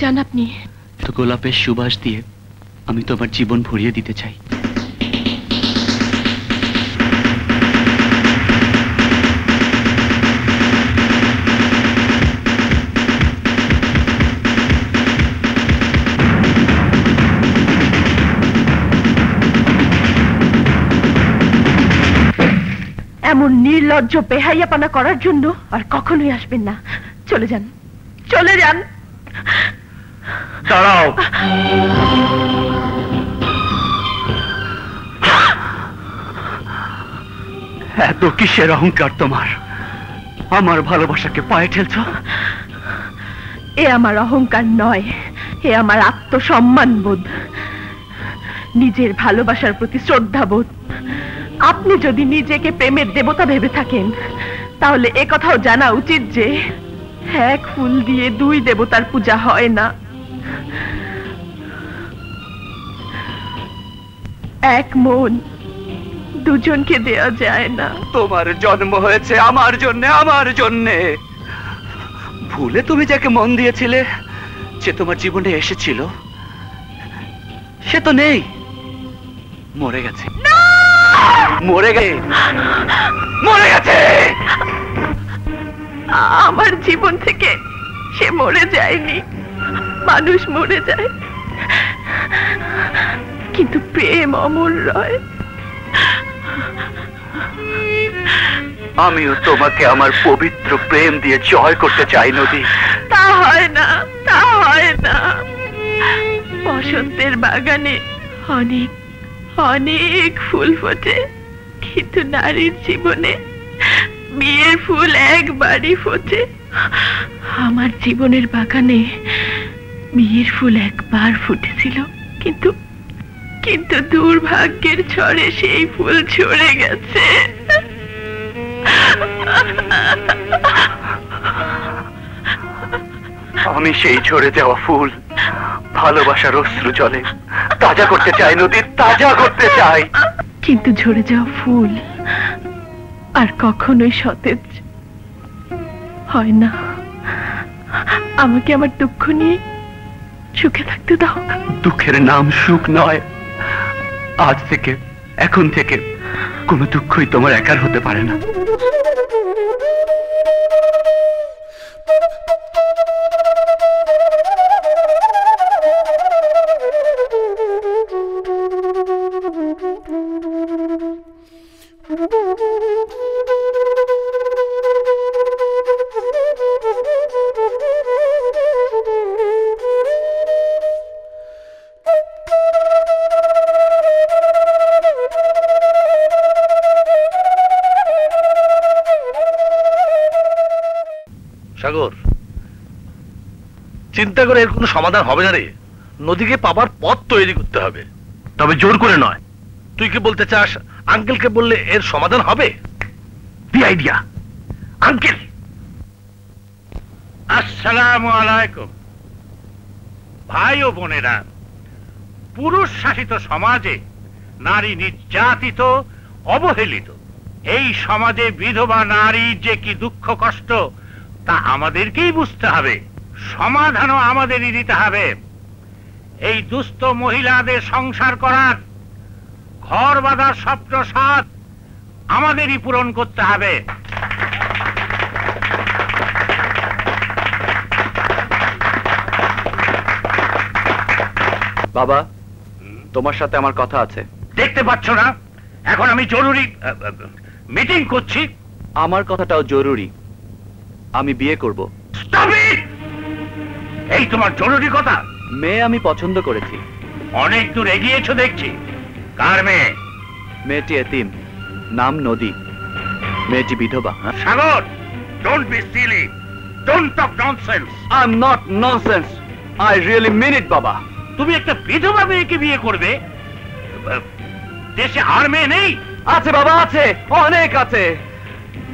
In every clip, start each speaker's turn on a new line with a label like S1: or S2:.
S1: চান আপনি?
S2: তো গোলাপের সুবাস দিয়ে আমি তোমার জীবন ভরিয়ে দিতে চাই।
S1: এমন নির্লজ্জ বেহাইয়াপনা করার জন্য আর কখনোই আসবেন না। চলে যান, চলে যান।
S2: দাঁড়াও। এত কিসের অহংকার তোমার? আমার ভালোবাসাকে পায়ে ঠেলছ?
S1: এ আমার অহংকার নয়, এ আমার আত্মসম্মান বোধ, নিজের ভালোবাসার প্রতি শ্রদ্ধা বোধ। আপনি যদি নিজেকে প্রেমের দেবতা ভেবে থাকেন তাহলে এ কথাও জানা উচিত যে এক ফুল দিয়ে দুই দেবতার পূজা হয় না। এক মন দুজনকে দেয়া যায় না।
S2: তোমার জন্ম হয়েছে আমার জন্যে, আমার জন্যে। ভুলে তুমি যাকে মন দিয়েছিলে, যে তোমার জীবনে এসেছিল, সে তো নেই, মরে গেছে। মরে গেছে, মরে গেছে।
S1: আমার জীবন থেকে সে মরে যায়নি। মানুষ মরে যায়, কিন্তু প্রেম অমর রয়।
S2: আমিও তোমাকে আমার পবিত্র প্রেম দিয়ে জয় করতে চাই নদী।
S1: তা হয় না, তা হয় না। বসন্তের বাগানে অনেক অনেক ফুল ফোটে, কিন্তু নারীর জীবনে বিয়ের ফুল একবারই ফোটে। আমার জীবনের বাগানে বিয়ের ফুল একবার ফুটেছিল, কিন্তু কিন্তু দুর্ভাগ্যের ঝড়ে সেই ফুল ঝরে গেছে।
S2: আমি সেই ঝরে যাওয়া ফুল ভালোবাসার অশ্রু জলে তাজা করতে চাই নদী, তাজা করতে চাই।
S1: কিন্তু ঝরে যাওয়া ফুল আর কখনোই সতেজ হয় না। আমাকে আমার দুঃখ নিয়ে সুখে থাকতে দাও।
S2: দুঃখের নাম সুখ নয়। আজ থেকে, এখন থেকে কোনো দুঃখই তোমার একার হতে পারে না।
S3: সাগর, চিন্তা করে এর কোনো সমাধান হবে না রে। নদীকে পাবার পথ তৈরি করতে হবে, তবে জোর করে নয়। তুই কি বলতে চাস আঙ্কেলকে বললে এর সমাধান হবে? The idea. আঙ্কেল,
S4: আসসালামু আলাইকুম। ভাই ও বোনেরা, পুরুষ শাসিত সমাজে নারী নির্যাতিত, অবহেলিত। এই সমাজে বিধবা নারীর যে কি দুঃখ কষ্ট তা আমাদেরকেই বুঝতে হবে, সমাধানও আমাদেরই দিতে হবে। এই দুস্থ মহিলাদের সংসার করার, ঘর বাঁধার স্বপ্ন সাধ আমাদেরই পূরণ করতে হবে।
S2: বাবা, তোমার সাথে আমার কথা আছে।
S4: দেখতে পাচ্ছ না এখন আমি জরুরি মিটিং করছি?
S2: আমার কথাটাও জরুরি। আমি বিয়ে করব।
S4: এই তোমার জরুরি কথা?
S2: মেয়ে আমি পছন্দ করেছি।
S4: অনেক দূর এগিয়েছো দেখছি। কার মেয়ে?
S2: মেয়েটি এতিম, নাম নদী। মেয়েটি বিধবা।
S4: Sagar, don't be silly, don't talk nonsense.
S2: I am not nonsense, I really mean it বাবা।
S4: তুমি একটা বিধবা মেয়েকে বিয়ে করবে? দেশে আর মেয়ে নেই?
S2: আছে বাবা, আছে, অনেক আছে,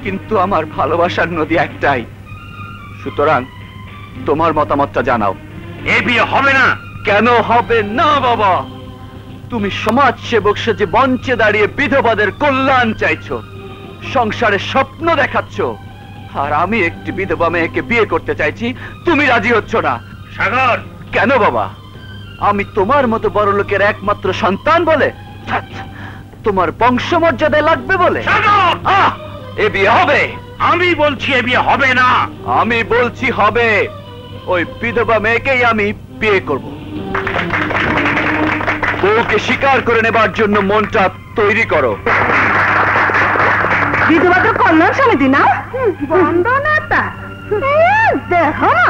S2: কিন্তু আমার ভালোবাসার নদী একটাই। সুতরাং তোমার মতামতটা জানাও।
S4: এ বিয়ে হবে না।
S2: কেন হবে না বাবা? তুমি সমাজ সেবক সেজে মঞ্চে দাঁড়িয়ে বিধবাদের কল্যাণ চাইছো, সংসারের স্বপ্ন দেখাচ্ছ, আর আমি একটি বিধবা মেয়েকে বিয়ে করতে চাইছি, তুমি রাজি হচ্ছ না।
S4: সাগর,
S2: কেন বাবা? আমি তোমার মতো বড় লোকের একমাত্র সন্তান বলে? তোমার বংশমর্যাদায় লাগবে বলে? এ বিয়ে হবে?
S4: আমি বলছি এ বিয়ে হবে না।
S2: আমি বলছি হবে। ওই বিধবা মেয়েকেই আমি বিয়ে করব। বউকে স্বীকার করে নেবার জন্য মনটা তৈরি করো।
S1: বিধবা তো কল্যাণ সমিতি না, বন্দনাতা দেখো না।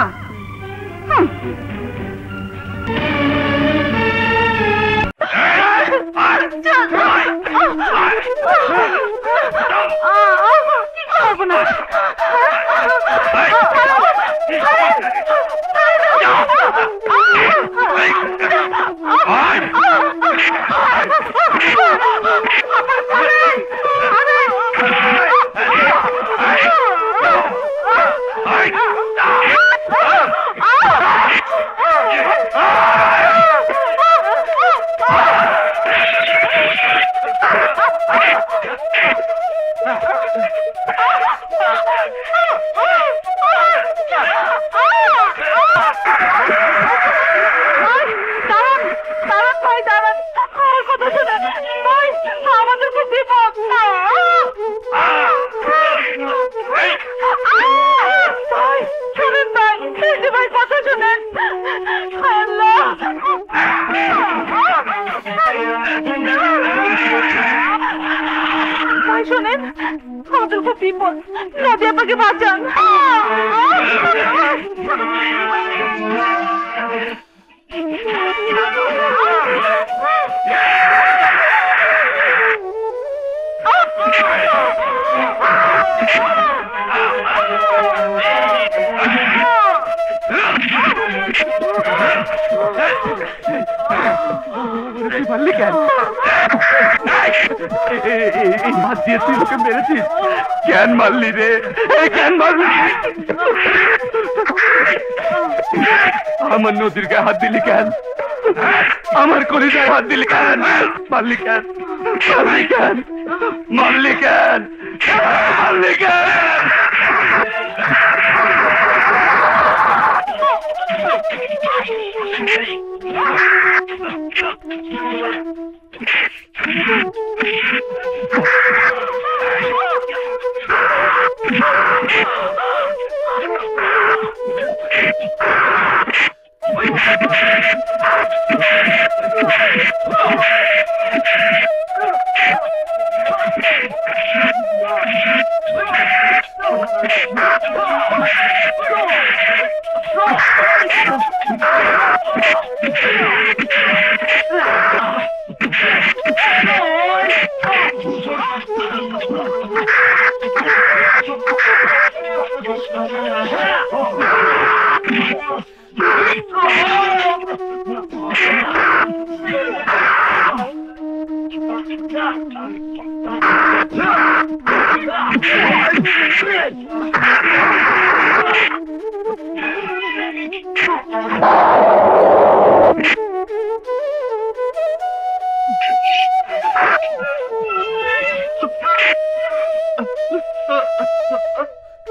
S1: শোনেন, আমাদের খুব বিপদ, নদী আপনাকে বাঁচান।
S2: পারলি কেন? এই হাত দিয়ে তুই ওকে মেরেছিস? কেন মারলি রে? কেন মারলি? আমার নদীর গায়ে হাত দিলি কেন? আমার কলিজায় হাত দিলি কেন? মারলি কেন? মারলি কেন? মারলি কেন? মারলি কেন?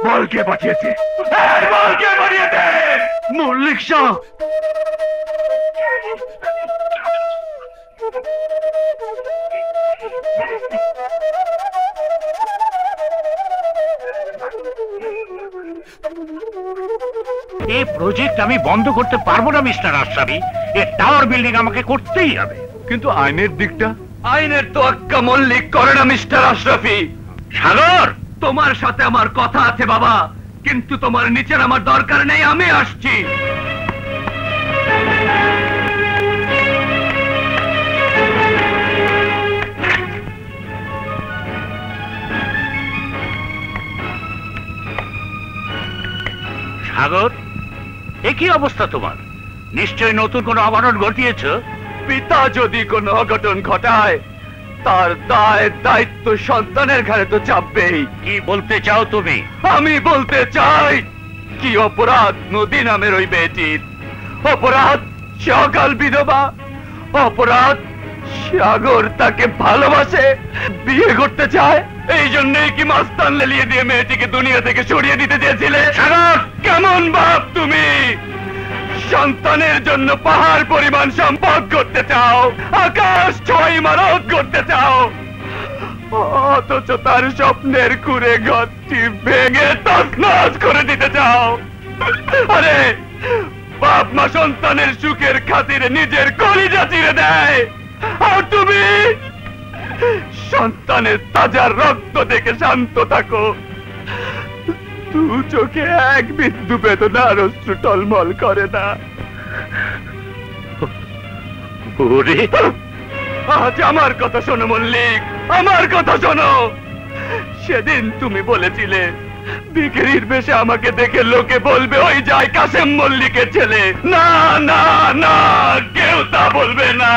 S2: বলকে পাঠিয়েছে, বলকে পাঠিয়েছে মল্লিক শাহ।
S4: এই প্রজেক্ট আমি বন্ধ করতে পারবো না মিস্টার আশরাফি। এই টাওয়ার বিল্ডিং আমাকে করতেই হবে।
S2: কিন্তু আইনের দিকটা? আইনের তোয়াক্কা মল্লিক করে না মিস্টার আশরাফি।
S4: সাগর,
S2: তোমার সাথে আমার কথা আছে বাবা, কিন্তু তোমার নিচের আমার দরকার নেই। আমি আসছি।
S4: সাগর, এ কি অবস্থা তোমার? নিশ্চয় নতুন কোনো অঘটন ঘটিয়েছ।
S2: পিতা যদি কোনো অঘটন ঘটায় তার দায় দায়িত্ব সন্তানের ঘাড়ে তো চাপবেই।
S4: কি বলতে চাও তুমি?
S2: আমি বলতে চাই, কি অপরাধ নদী নামের ওই মেয়েটির? অপরাধ সকাল বিধবা, অপরাধ সাগর তাকে ভালোবাসে, বিয়ে করতে চায়। এই জন্যই কি মাস্তান লেলিয়ে দিয়ে মেয়েটিকে দুনিয়া থেকে সরিয়ে দিতে চেয়েছিলে? সাগর, কেমন বাপ তুমি? সন্তানের জন্য পাহাড় পরিমাণ সম্পদ করতে চাও, আকাশ ছয় ইমারত করতে চাও, অথচ তার স্বপ্নের কুড়ে ঘরটি ভেঙে তছনছ করে দিতে চাও। আরে বাপ মা সন্তানের সুখের খাতিরে নিজের কলিজা চিরে দেয়, আর তুমি সন্তানের তাজা রক্ত দেখে শান্ত থাকো। দু চোখে এক বিন্দু বেদনার অশ্রু টলমল করে না।
S3: ওরে
S2: আজ আমার কথা শোনো মল্লিক, আমার কথা শোনো। সেদিন তুমি বলেছিলে ভিখিরির বেশে আমাকে দেখে লোকে বলবে ওই যায় কাসেম মল্লিকের ছেলে। না না না, কেউ তা বলবে না,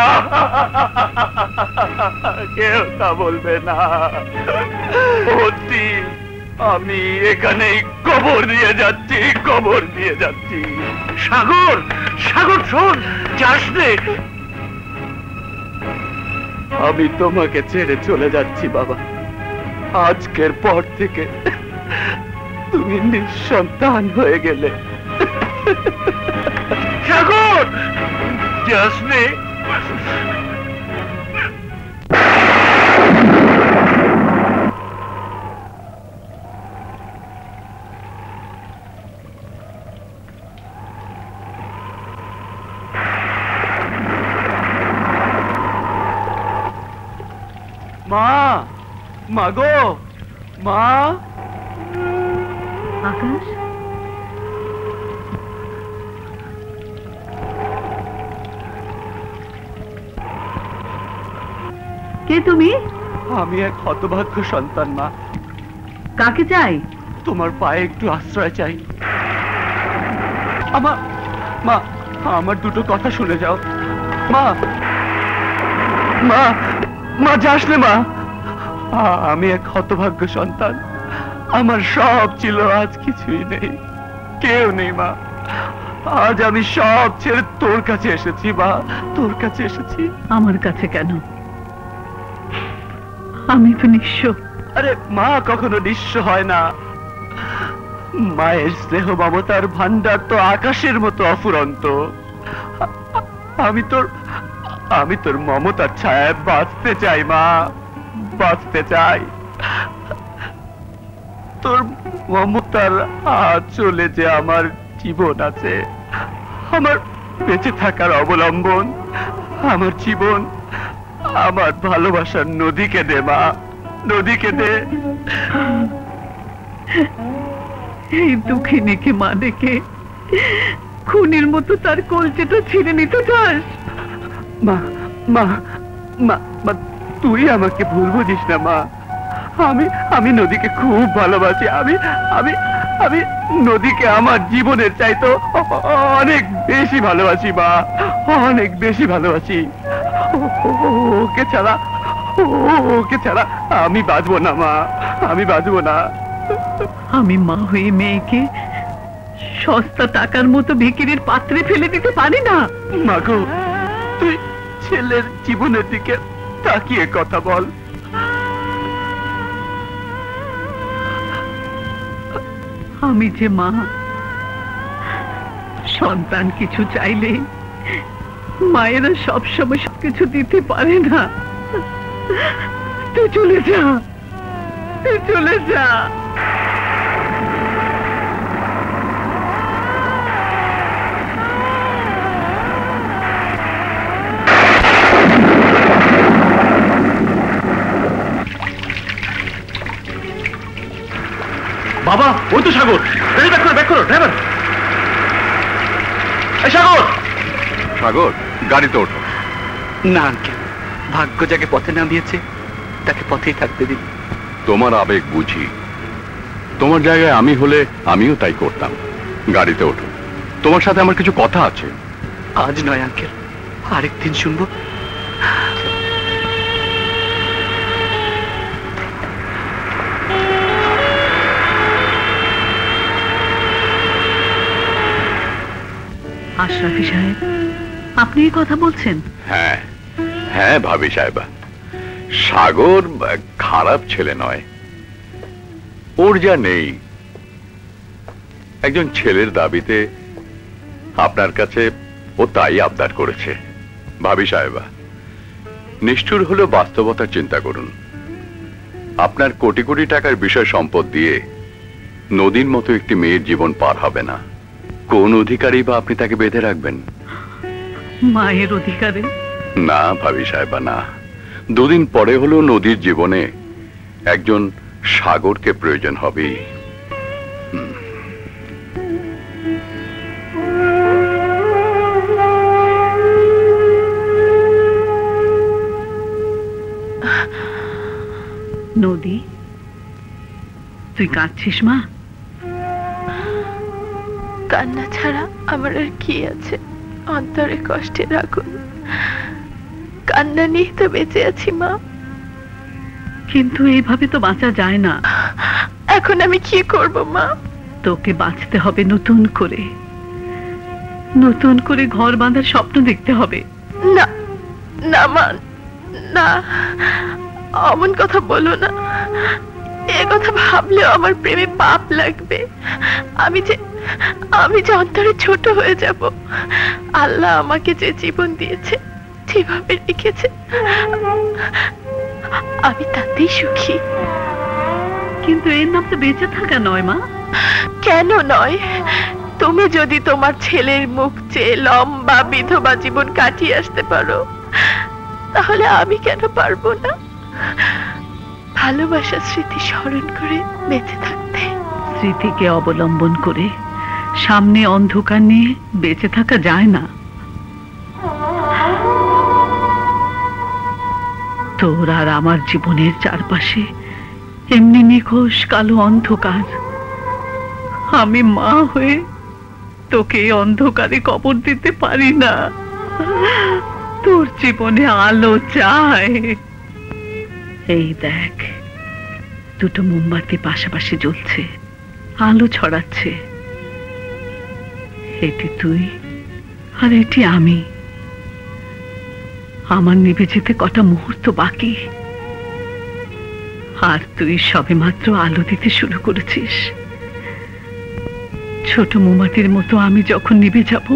S2: কেউ তা বলবে না। সত্যি আমি এখানেই কবর দিয়ে যাচ্ছি, কবর দিয়ে যাচ্ছি।
S3: সাগর, সাগর শোন, যাস রে।
S2: আমি তোমাকে ছেড়ে চলে যাচ্ছি বাবা। আজকের পর থেকে তুমি নিঃসন্তান হয়ে গেলে।
S3: সাগর, যাস রে।
S2: মা, মা গো, মা।
S1: আকাশ, কে তুমি?
S2: আমি এক হতভাগ্য সন্তান মা।
S1: কাকে চাই?
S2: তোমার পায়ে একটু আশ্রয় চাই। আমার মা, আমার দুটো কথা শুনে যাও মা। মা, মা যাস না মা। আমি এক হতভাগ্য সন্তান, আমার সব ছিল, আজ কিছুই নেই, কেউ নেই মা। আজ আমি সব ছেড়ে তোর কাছে এসেছি মা, তোর কাছে এসেছি।
S1: আমার কাছে কেন? আমি তো নিঃস্ব।
S2: আরে মা কখনো নিঃস্ব হয় না। মায়ের স্নেহ মমতার ভান্ডার তো আকাশের মতো অফুরন্ত। আমি তোর মমতার ছায়ায় বাঁচতে চাই মা, বাঁচতে চাই। তোর মমতার আঁচলে যে আমার জীবন আছে, আমার বেঁচে থাকার অবলম্বন, আমার জীবন, আমার ভালোবাসার নদীকে দে মা, নদীকে দে।
S1: এই দুঃখিনীকে মা ডেকে খুনির মতো তার কলচেটা ছিঁড়ে নিতে চাস?
S2: মা, মা, মা, মা, তুই আমাকে ভুল বুঝিস না মা। আমি নদীকে খুব ভালোবাসি। আমি নদীকে আমার জীবনের চাইতো অনেক বেশি ভালোবাসি মা, অনেক বেশি ভালোবাসি। ওকে ছাড়া আমি বাঁচবো না মা, আমি বাঁচবো না।
S1: আমি মা হয়ে মেয়েকে সস্তা টাকার মতো ভিখিরির পাত্রে ফেলে দিতে পারি না।
S2: মাগো, তুই ছেলের জীবনের দিকে তাকিয়ে কথা বল।
S1: আমি যে মা, সন্তান কিছু চাইলে মায়েরা সবসময় সবকিছু দিতে পারে না। তুই চলে যা, তুই চলে যা।
S3: বাবা, ওই তো সাগর। গাড়ি ব্যাক করো ড্রাইভার। এই সাগর,
S5: সাগর, গাড়িতে ওঠো।
S2: না আঙ্কেল, ভাগ্য যাকে পথে নামিয়েছে তাকে পথেই থাকতে দিন।
S5: তোমার আবেগ বুঝি, তোমার জায়গায় আমি হলে আমিও তাই করতাম। গাড়িতে ওঠো, তোমার সাথে আমার কিছু কথা আছে।
S2: আজ নয় আঙ্কেল, আরেকদিন শুনবো।
S1: আশরাফি সাহেব, আপনি এই কথা বলছেন?
S5: হ্যাঁ হ্যাঁ ভাবি সাহেবা, সাগর খারাপ ছেলে নয়। ওর যা নেই, একজন ছেলের দাবিতে আপনার কাছে ও তাই আবদার করেছে। ভাবি সাহেবা, নিষ্ঠুর হলেও বাস্তবতার চিন্তা করুন। আপনার কোটি কোটি টাকার বিষয় সম্পদ দিয়ে নদীর মতো একটি মেয়ের জীবন পার হবে না। কোন অধিকারী বা আপনি তাকে বেঁধে রাখবেন?
S6: মায়ের অধিকারে?
S5: না ভাবি সাহেবা, না। দুদিন পরে হলেও নদীর জীবনে একজন সাগরকে প্রয়োজন হবেই।
S6: নদী, তুই কাঁদছিস মা?
S1: কান্না ছাড়া আমার আর কি আছে? অন্তরে কষ্টে রাখুন, কান্না নিয়ে তো বেঁচে আছি মা।
S6: কিন্তু এইভাবে তো বাঁচা যায় না।
S1: এখন আমি কি করব মা?
S6: তোকে বাঁচতে হবে নতুন করে, নতুন করে ঘর বাঁধার স্বপ্ন দেখতে হবে।
S1: না না মা, না, অমন কথা বলো না। এ কথা ভাবলেও আমার প্রেমে পাপ লাগবে। আমি যে অন্তরে ছোট হয়ে যাব। আল্লাহ আমাকে যে জীবন দিয়েছে, যেভাবে রেখেছে, আমি তাতেই সুখী।
S6: কিন্তু এর নাম তো বেঁচে থাকা নয় মা।
S1: কেন নয়? তুমি যদি তোমার ছেলের মুখ চেয়ে লম্বা বিধবা জীবন কাটিয়ে আসতে পারো, তাহলে আমি কেন পারবো না? ভালোবাসার স্মৃতি স্মরণ করে বেঁচে থাকতে।
S6: স্মৃতিকে অবলম্বন করে সামনে অন্ধকার নিয়ে বেঁচে থাকা যায় না। তোর আর আমার জীবনের চারপাশে এমনি নিখোশ কালো অন্ধকার। আমি মা হয়ে তোকে এই অন্ধকারে কবর দিতে পারি না। তোর জীবনে আলো চাই। এই দেখ, দুটো মোমবাতি পাশাপাশি জ্বলছে, আলো ছড়াচ্ছে। এটি তুই আর এটি আমি। আমার নিভে যেতে কটা মুহূর্ত বাকি, আর তুই সবেমাত্র আলো দিতে শুরু করেছিস। ছোট মোমবাতির মতো আমি যখন নিভে যাব,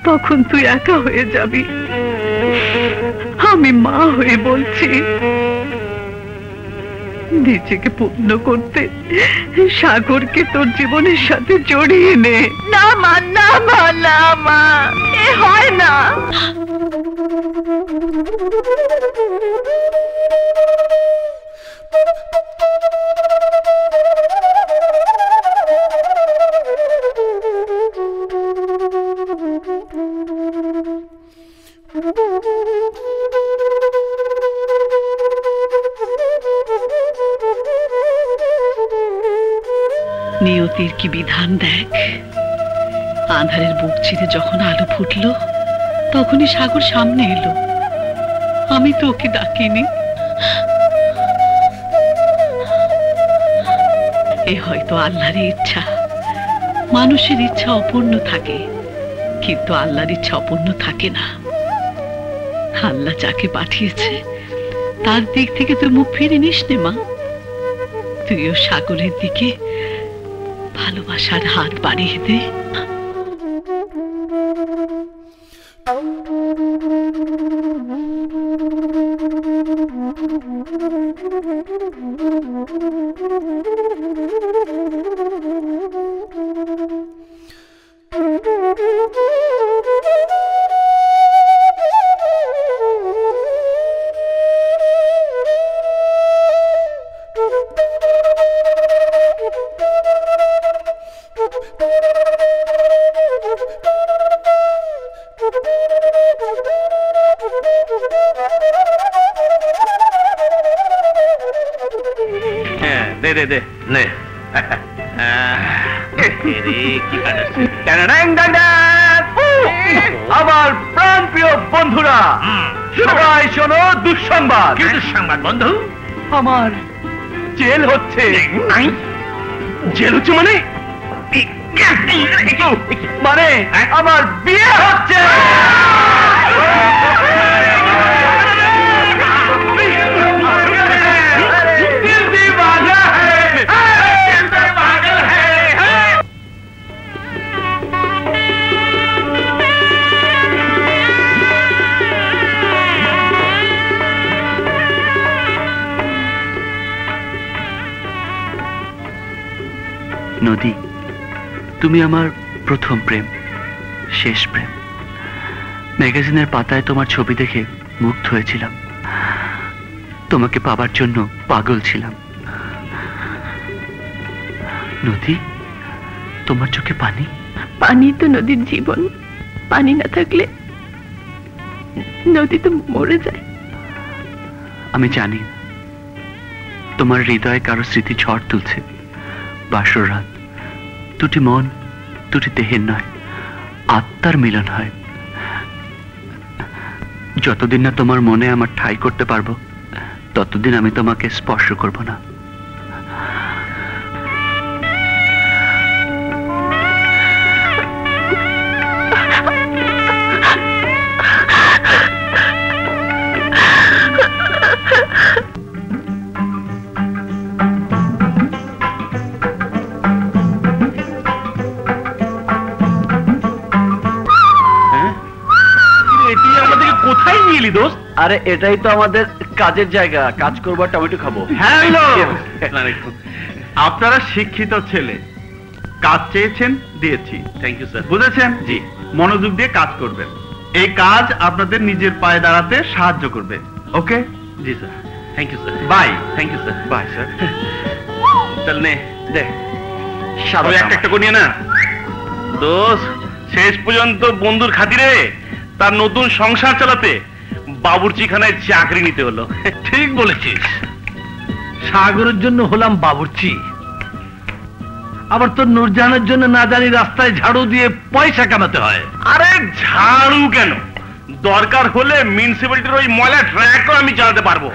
S6: তখন তুই একা হয়ে যাবি। আমি মা হয়ে বলছি, নিজেকে পূর্ণ করতে সাগরকে তোর জীবনের সাথে জড়িয়ে নে।
S1: না মা, না মা, না মা, এ হয় না।
S6: নিয়তির কি বিধান দেখ। আঁধারের বুক চিরে যখন আলো ফুটলো, তখনই সাগর সামনে এলো। আমি তো ওকে ডাকিনি। এ হয়তো আল্লাহর ইচ্ছা। মানুষের ইচ্ছা অপূর্ণ থাকে, কিন্তু আল্লাহর ইচ্ছা অপূর্ণ থাকে না। আল্লাহ যাকে পাঠিয়েছে তার দিক থেকে তুই মুখ ফিরে নিস নে মা। তুইও সাগরের দিকে ভালোবাসার হাত বাড়িয়ে দে।
S3: দে দে নে। আমার প্রাণ প্রিয় বন্ধুরা, সবাই শোনো দুঃসংবাদ। কি দুঃসংবাদ বন্ধু? আমার জেল হচ্ছে। জেল হচ্ছে মানে? মানে আমার বিয়ে হচ্ছে।
S2: নদী, তুমি আমার প্রথম প্রেম, শেষ প্রেম। ম্যাগাজিনের পাতায় তোমার ছবি দেখে মুগ্ধ হয়েছিলাম, তোমাকে পাবার জন্য পাগল ছিলাম। নদী, তোমার চোখে পানি?
S1: পানি তো নদীর জীবন, পানি না থাকলে নদী তো মরে যায়।
S2: আমি জানি তোমার হৃদয়ে কারো স্মৃতি ঝড় তুলছে। বাসর রাত, দুটি মন, দুটি দেহের নয়, আত্মার মিলন হয়। যতদিন না তোমার মনে আমার ঠাঁই করতে পারবো, ততদিন আমি তোমাকে স্পর্শ করব না।
S3: কোথায় নিয়ে এলি দোস্ত?
S2: আরে এটাই তো আমাদের কাজের জায়গা, কাজ করবো আর টমেটো খাবো।
S3: হ্যালো, আপনারা শিক্ষিত ছেলে, কাজ চেয়েছেন, দিয়েছি। Thank you sir. বুঝেছেন? জি। মনোযোগ দিয়ে কাজ করবেন, এই কাজ আপনাদের নিজের পায়ে দাঁড়াতে সাহায্য করবে। ওকে? জি sir. Thank you sir. Bye. Thank you sir. Bye sir. চল নে, দে সবাই একটা একটা করে নিয়ে না। দোস্ত, শেষ পর্যন্ত বন্ধুর খাতিরে তার নতুন সংসার চালাতে বাবুর্চিখানায় চাকরি নিতে হলো। ঠিক বলেছিস, সাগরের জন্য হলাম বাবুর্চি, আবার তোর নূরজাহানের জন্য না জানি রাস্তায় ঝাড়ু দিয়ে পয়সা কামাতে হয়। আরে ঝাড়ু কেন, দরকার হলে মিউনিসিপ্যালিটির ওই ময়লা ট্রাকও আমি চালাতে পারবো।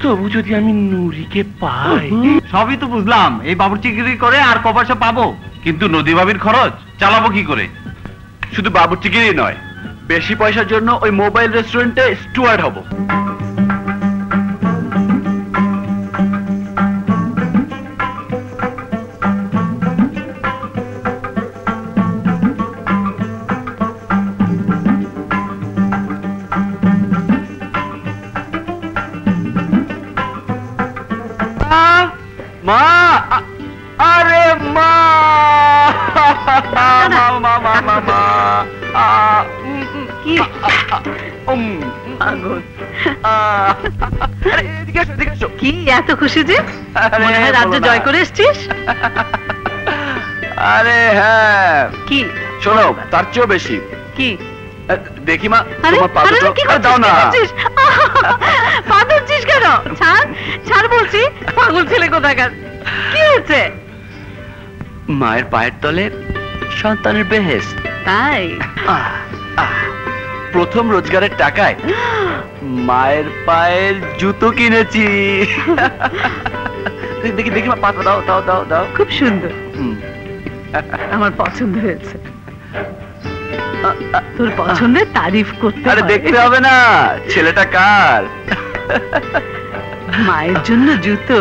S3: তবু যদি আমি নুরিকে পাই। সবই তো বুঝলাম, এই বাবুর্চিগিরি করে আর ক পয়সা পাবো, কিন্তু নদী ভাবির খরচ চালাবো কি করে?
S2: শুধু বাবুর্চিগিরি নয়, বেশি পয়সার জন্য ওই মোবাইল রেস্টুরেন্টে স্টুয়ার্ড হব। মা, আরে মা, মা মা মা মা মা,
S6: কি কি এত খুশি যে? মনে হয় রাজ্য জয় করে এসছিস।
S2: আরে হ্যাঁ,
S6: কি
S2: শোনো, তার চেয়েও বেশি।
S6: কি
S2: দেখি মা,
S6: আরে,
S2: তোমার পা
S6: আরে,
S2: দুটো
S6: কি
S2: দাও না।
S6: করছিস? পা ধরছিস কেন? ছাড় ছাড় বলছি, পাগল ছেলে কোথাকার। কি হয়েছে?
S2: মায়ের পায়ের তলে সন্তানের বেহেশত।
S6: তাই?
S2: প্রথম রোজগারের টাকায় মায়ের পায়ের জুতো কিনেছি। দেখি দেখি মা, পাতা দাও দাও দাও দাও।
S6: খুব সুন্দর, আমার পছন্দ হয়েছে। তোর পছন্দের তারিফ করতে
S2: আরে
S6: হয়।
S2: দেখতে হবে না ছেলেটা কার।
S6: মায়ের জন্য জুতো,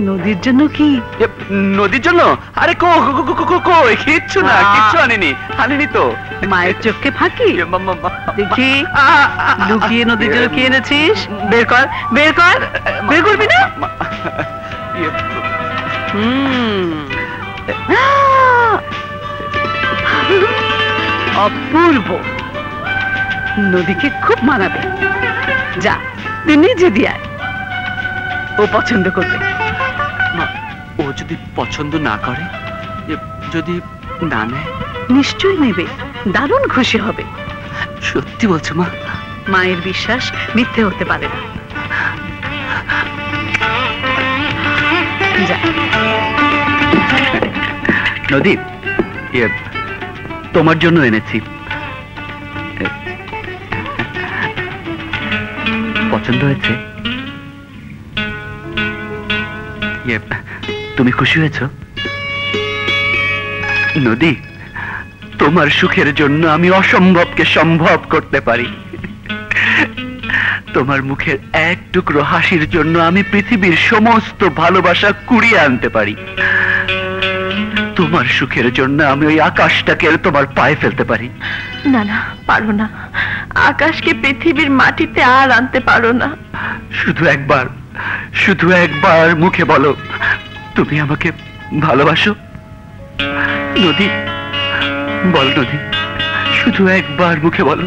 S6: নদীর জন্য কি?
S2: নদীর জন্য? আরে কিচ্ছু না, কিচ্ছু আনিনি তো।
S6: মায়ের চোখকে ফাঁকি? দেখি লুকিয়ে নদীর জন্য কি এনেছিস? বের কর, বের কর, বের করবি না? অপূর্ব, নদীকে খুব মানাবে। যা, তুই নিজে দিয়ে আয়, ও পছন্দ করবে।
S2: ও যদি পছন্দ না করে, যদি না নেয়?
S6: নিশ্চয়ই নেবে, দারুণ খুশি হবে।
S2: সত্যি বলছো মা?
S6: মায়ের বিশ্বাস মিথ্যে হতে পারে না। যা।
S2: নদী, তোমার জন্য এনেছি। পছন্দ হয়েছে? তুমি খুশি হয়েছ? নদী, তোমার সুখের জন্য আমি অসম্ভবকে সম্ভব করতে পারি। তোমার মুখের এক টুকরো হাসির জন্য আমি পৃথিবীর সমস্ত ভালোবাসা কুড়িয়ে আনতে পারি। তোমার সুখের জন্য আমি ওই আকাশটাকে তোমার পায়ে ফেলতে পারি।
S1: না না, পারো না। আকাশকে পৃথিবীর মাটিতে আর আনতে পারো না।
S2: শুধু একবার, শুধু একবার মুখে বলো, তুমি আমাকে ভালোবাসো? নদী, বল নদী, শুধু একবার মুখে বলো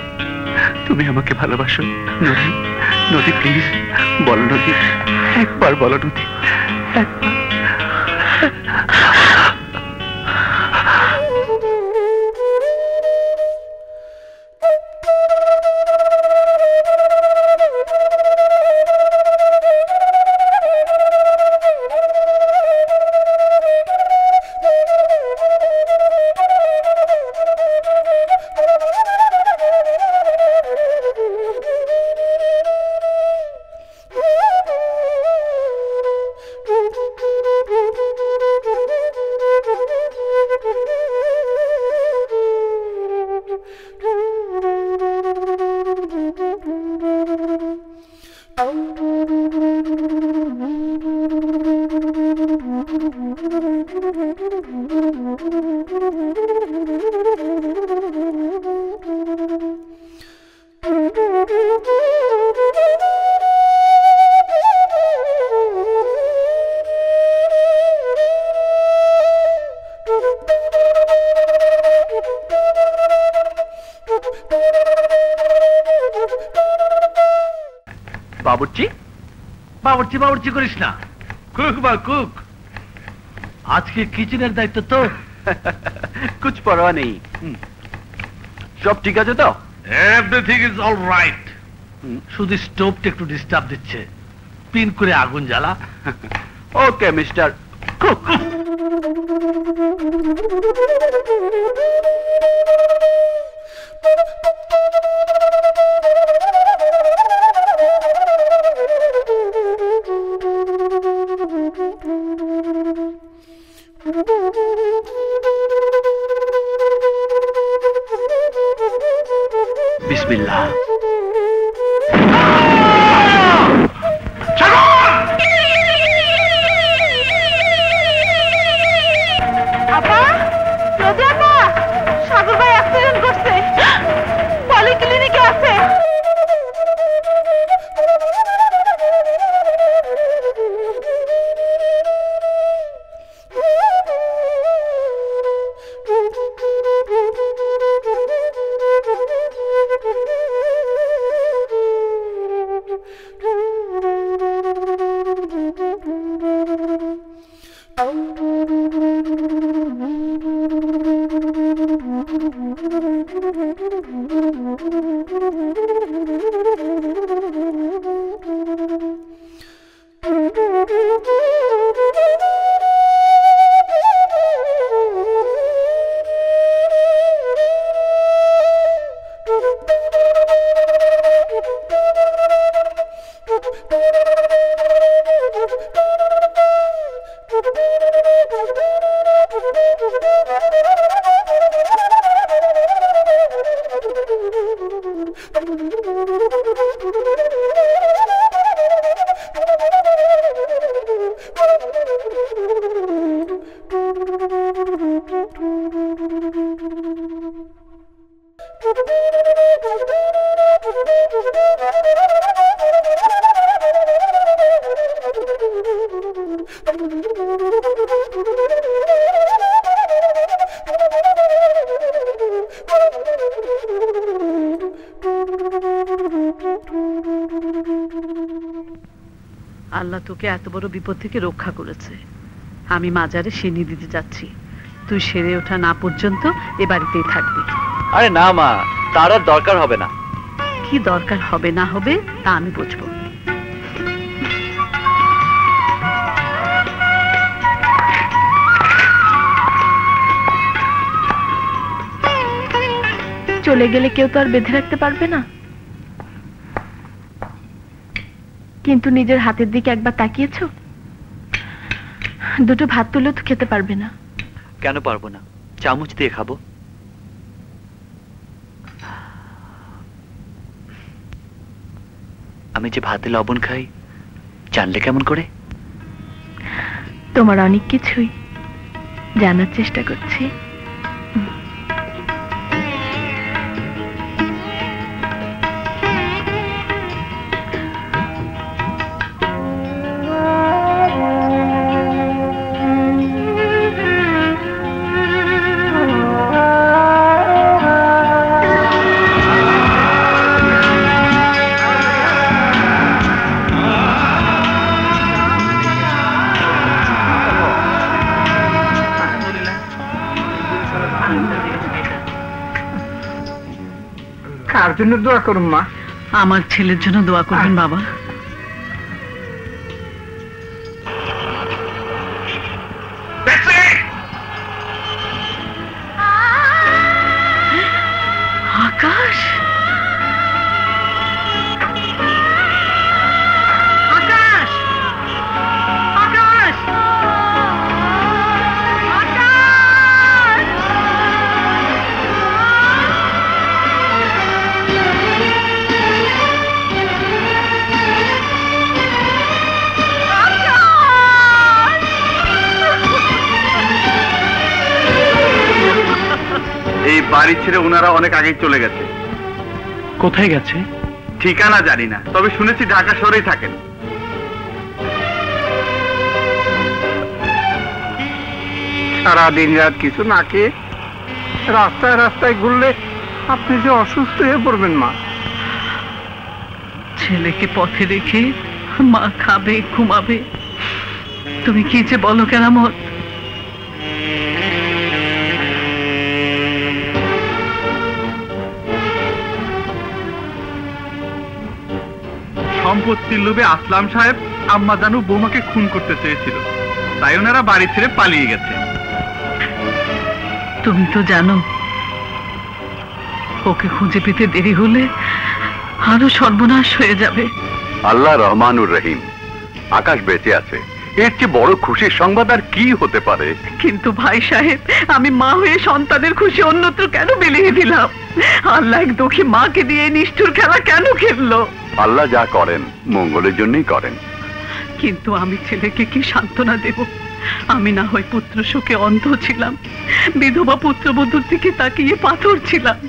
S2: তুমি আমাকে ভালোবাসো। নদী, নদী প্লিজ বলো নদী, একবার বলো নদী, একবার।
S3: বাবুর্চি, বাবুর্চি বাবুর্চি করিস না, কুক বা কুক। আজকে কিচেনের দায়িত্ব তো।
S2: কুছ পরোয়া নেই। সব ঠিক আছে তো?
S3: Everything is all right. শুধু স্টোভটা একটু ডিস্টার্ব দিচ্ছে, পিন করে আগুন জ্বালা।
S2: Okay mister cook. বিসমিল্লাহ।
S1: আপা, নদী আপা, সাগর ভাই অ্যাক্সিডেন্ট করছে, পলিক্লিনিকে আছে।
S6: আল্লাহ তোকে এত বড় বিপদ থেকে রক্ষা করেছে। আমি মাজারে সিনি দিতে যাচ্ছি, তুই সেরে ওঠা না পর্যন্ত এ বাড়িতেই থাকবি।
S2: আরে না মা, তার আর দরকার হবে না।
S6: কি দরকার হবে না হবে তা আমি বুঝবো।
S1: চলে গেলে কেউ তো আর বেঁধে রাখতে পারবে না, কিন্তু নিজের হাতের দিকে একবার তাকিয়েছো? দুটো ভাত তুলেও তো খেতে পারবে না।
S2: কেন পারবো না, চামচ দিয়ে খাবো। আমি যে ভাতে লবণ খাই জানলে কেমন করে?
S1: তোমার অনেক কিছুই জানার চেষ্টা করছি।
S7: জন্য দোয়া করুন মা।
S6: আমার ছেলের জন্য দোয়া করবেন বাবা। আকাশ, আকাশ, আকাশ,
S3: এই বাড়ি ছেড়ে ওনারা অনেক আগেই চলে গেছে।
S2: কোথায় গেছে?
S3: ঠিকানা জানি না, তবে শুনেছি ঢাকা শহরেই থাকেন।
S7: সারাদিন রাত কিছু না খেয়ে রাস্তায় রাস্তায় ঘুরলে আপনি যে অসুস্থ হয়ে পড়বেন মা।
S6: ছেলেকে পথে রেখে মা খাবে, ঘুমাবে, তুমি কি যে বলো কেরামত।
S3: সম্পত্তির লোভে আসলাম সাহেব আম্মা জানু বৌমাকে খুন করতে চেয়েছিল, তাই ওনারা বাড়ি ছেড়ে পালিয়ে গেছে।
S6: তুমি তো জানো ওকে খুঁজে পেতে দেরি হলে আরো সর্বনাশ হয়ে যাবে।
S5: আল্লাহ রহমানুর রহিম, আকাশ বেঁচে আছে, এর চেয়ে বড় খুশির সংবাদ আর কি হতে পারে?
S6: কিন্তু ভাই সাহেব, আমি মা হয়ে সন্তানের খুশি অন্যত্র কেন বিলিয়ে দিলাম? আল্লাহ এক দুঃখী মাকে দিয়ে নিষ্ঠুর খেলা কেন খেললো?
S5: আল্লাহ যা করেন মঙ্গলের জন্যই করেন।
S6: কিন্তু আমি ছেলেকে কি সান্ত্বনা দেব? আমি না হয় পুত্র শোকে অন্ধ ছিলাম, বিধবা পুত্রবধূর দিকে তাকিয়ে পাথর ছিলাম।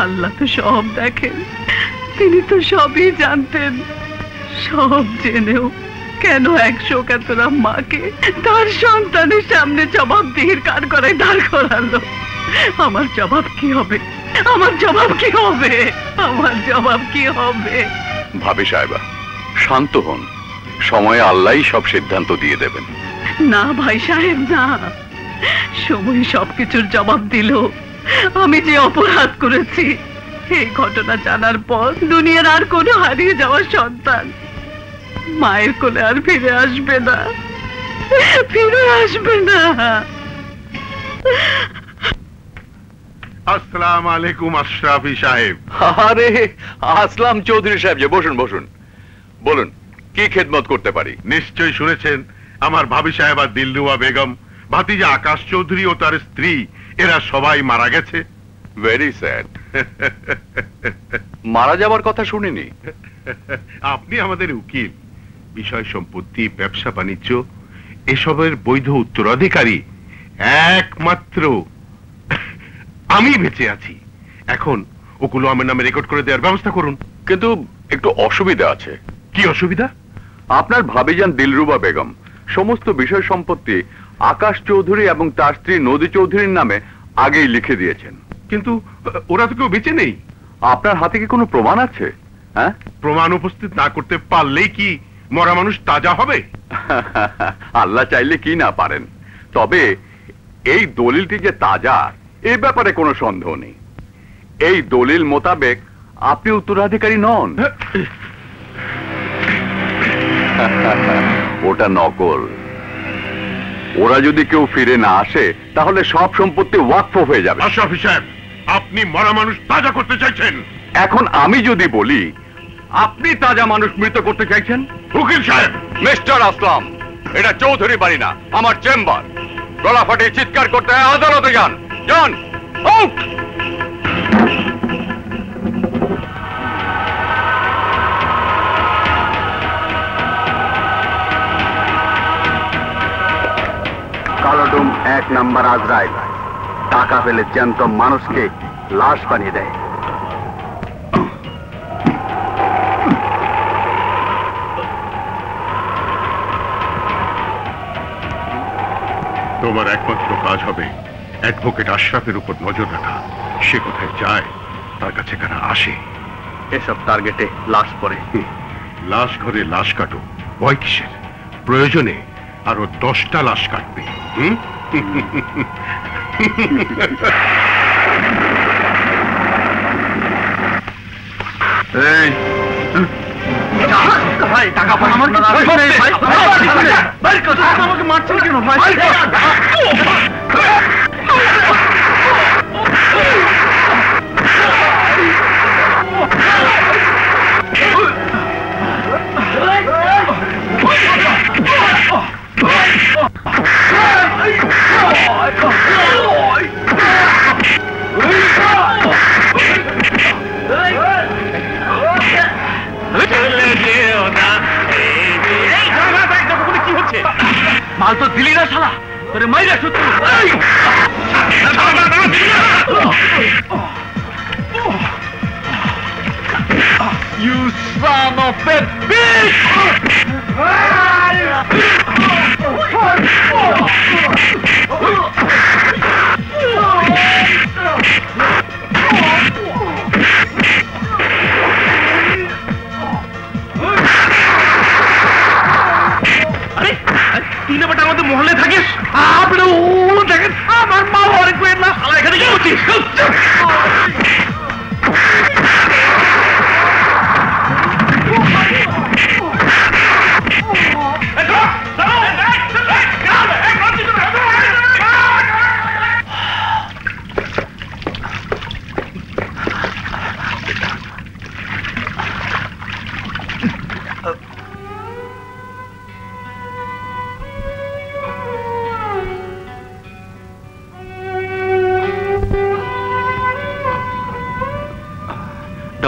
S6: আল্লাহ তো সব দেখেন, তিনি তো সবই জানতেন। সব জেনেও কেন এক শোকাতুরা মাকে তার সন্তানের সামনে জবাবদিহির কার করে দাঁড় করালো? আমার জবাব কি হবে? আমার জবাব কি হবে? আমার জবাব কি হবে?
S5: ভাবি সাহেবা, শান্ত হন, সময়ে আল্লাহই সব সিদ্ধান্ত দিয়ে দেবেন।
S6: না ভাই সাহেব, না, সময় সবকিছুর জবাব দিল। আমি যে অপরাধ করেছি এই ঘটনা জানার পর দুনিয়ার আর কোনো হারিয়ে যাওয়ার সন্তান মায়ের কোলে আর ফিরে আসবে না, ফিরে আসবে না।
S8: আসসালামু আলাইকুম আশরাফি সাহেব।
S5: আরে আসলাম চৌধুরী সাহেব, যে বসুন বসুন, বলুন কি খেদমত করতে পারি?
S8: নিশ্চয়ই শুনেছেন আমার ভাবি সাহেব আর দিলরুবা বেগম, ভাতিজা আকাশ চৌধুরী ও তার স্ত্রী, এরা সবাই মারা গেছে।
S5: Very sad. মারা যাবার কথা শুনিনি।
S8: আপনি আমাদের উকিল, বিষয় সম্পত্তি, ব্যবসা বাণিজ্য এসবের বৈধ উত্তরাধিকারী একমাত্র আমি বেঁচে আছি। এখন ওগুলো আমার নামে রেকর্ড করে দেওয়ার ব্যবস্থা করুন।
S5: কিন্তু একটু অসুবিধা আছে।
S8: কি অসুবিধা?
S5: আপনার ভাবিজান দিলরুবা বেগম সমস্ত বিষয় সম্পত্তি আকাশ চৌধুরী এবং তার স্ত্রী নদী চৌধুরীর নামে আগেই লিখে দিয়েছেন।
S8: কিন্তু ওরা তো কেউ বেঁচে নেই।
S5: আপনার হাতে কি কোনো প্রমাণ আছে? হ্যাঁ,
S8: প্রমাণ উপস্থিত না করতে পারলেই কি মরা মানুষ তাজা হবে?
S5: আল্লাহ চাইলে কি না পারেন। তবে এই দলিলটি যে তাজা এ ব্যাপারে কোনো সন্দেহ নেই। এই দলিল মোতাবেক আপনি উত্তরাধিকারী নন। ওটা নকল। ওরা যদি কেউ ফিরে না আসে তাহলে সব সম্পত্তি ওয়াকফ হয়ে যাবে।
S8: আশরাফি সাহেব, আপনি মরা মানুষ তাজা করতে চাইছেন।
S5: এখন আমি যদি বলি আপনি তাজা মানুষ মৃত করতে চাইছেন?
S8: উকিল সাহেব।
S5: মিস্টার আসলাম, এটা চৌধুরী বাড়ি না, আমার চেম্বার। গলা ফাটিয়ে চিৎকার করতে আদালতে যান, যান। আউট। কালোডুম 1 নাম্বার আজরাইল টাকা পেলে জ্যান্ত মানুষকে লাশ বানিয়ে দেয়।
S8: তোমার একমাত্র কাজ হবে অ্যাডভোকেট আশরাফের উপর নজর রাখা। সে কোথায় যায়, তার কাছে কারা আসে।
S5: এসব টার্গেটে লাশ পড়ে।
S8: লাশ ঘরে লাশ কাটো, ভয় কিসের? প্রয়োজনে আরো 10টা লাশ কাটবে।
S3: এই ভাই টাকা আমার আমাকে মারছেন কেন ভাই? মাল তো দিলি না শালা, তোরে মাইরা সত্যি। You son of a bitch! তুই না বেটা আমাদের মহলে থাকিস, আপনি দেখেন আমার মা অনেক পেট না, এখানে কি করছিস?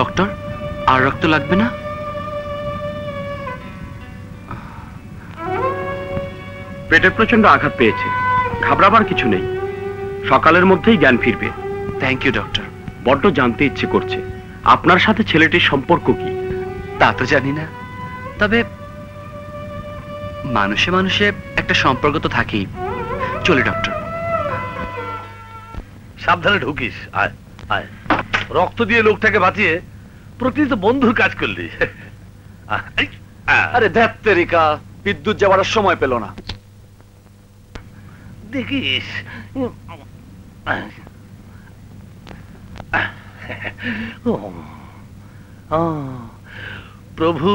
S2: ডক্টর, আর রক্ত লাগবে না?
S3: পেটে প্রচন্ড আঘাত পেয়েছে, ঘাবড়াবার কিছু নেই, সকালের মধ্যেই জ্ঞান ফিরবে।
S2: Thank you doctor.
S3: বড্ড জানতে ইচ্ছে করছে আপনার সাথে ছেলেটির সম্পর্ক কি।
S2: তা তো জানি না, তবে মানুষে মানুষে একটা সম্পর্ক তো থাকেই। চলে ডক্টর।
S3: সাবধানে ঢুকিস। আয় আয়, রক্ত দিয়ে লোকটাকে বাঁচিয়ে প্রকৃত বন্ধুর কাজ করলি।
S2: আরে ধ্যাত্তেরিকা, বিদ্যুৎ যাওয়ার সময় পেল না।
S3: দেখিস প্রভু,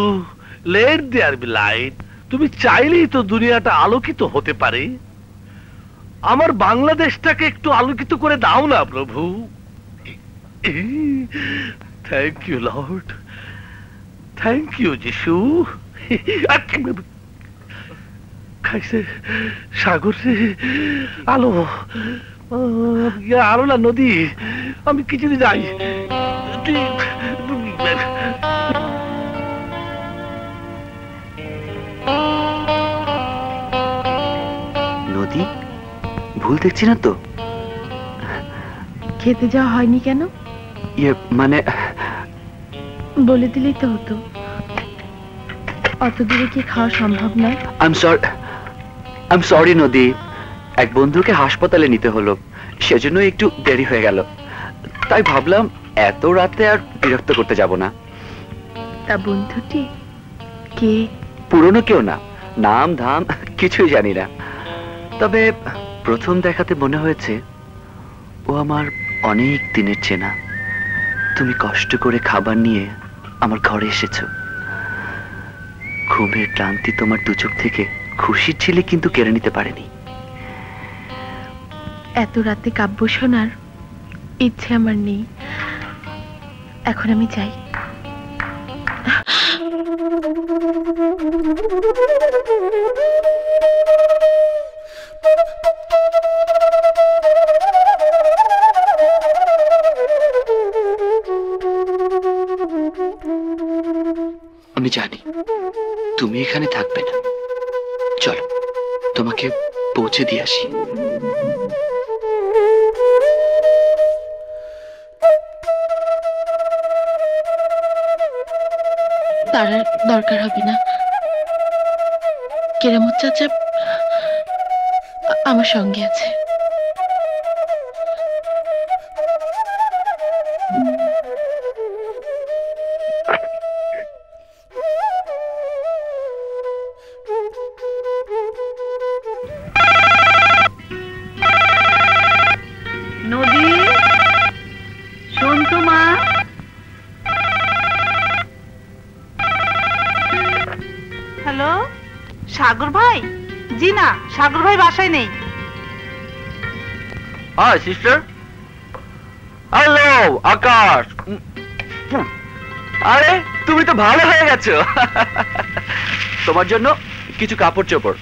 S3: লেট দেয়ার বি লাইট। তুমি চাইলেই তো দুনিয়াটা আলোকিত হতে পারে। আমার বাংলাদেশটাকে একটু আলোকিত করে দাও না প্রভু। Thank you lord, thank you যিশু। খাইছে সাগর রে, আলো আলো না নদী, আমি কিছু যাই।
S2: নদী, ভুল দেখছি না তো?
S1: খেতে যাওয়া হয়নি কেন?
S2: ইয়ে মানে
S1: বলে দিলেই তো হতো। অত দূরে কি খাওয়া সম্ভব নয়?
S2: আই এম সরি নদী, এক বন্ধুকে হাসপাতালে নিতে হলো, সেজন্য একটু দেরি হয়ে গেল। তাই ভাবলাম এত রাতে আর বিরক্ত করতে যাব না।
S1: তা বন্ধুটি কে?
S2: পুরনো কেউ না, নাম ধাম কিছুই জানি না, তবে প্রথম দেখাতে মনে হয়েছে ও আমার অনেক দিনের চেনা। তুমি কষ্ট করে খাবার নিয়ে আমার ঘরে এসেছো, ঘুমের ক্লান্তি তোমার দু চোখ থেকে খুশির ছিলে কিন্তু কেড়ে নিতে পারেনি।
S1: এত রাতে কাব্য শোনার ইচ্ছে আমার নেই, এখন আমি যাই।
S2: আমি জানি তুমি এখানে থাকবে না, চলো তোমাকে পৌঁছে দিয়ে আসি।
S1: তার দরকার হবে না, কেরামত চাচা আমার সঙ্গে আছে।
S6: নদী, শোন তো মা,
S9: সাগর ভাই? জি না, সাগর ভাই বাসায় নেই।
S2: High sister. হ্যালো আকাশ। আরে তুমি তো ভালো হয়ে গেছো। তোমার জন্য কিছু কাপড় চোপড়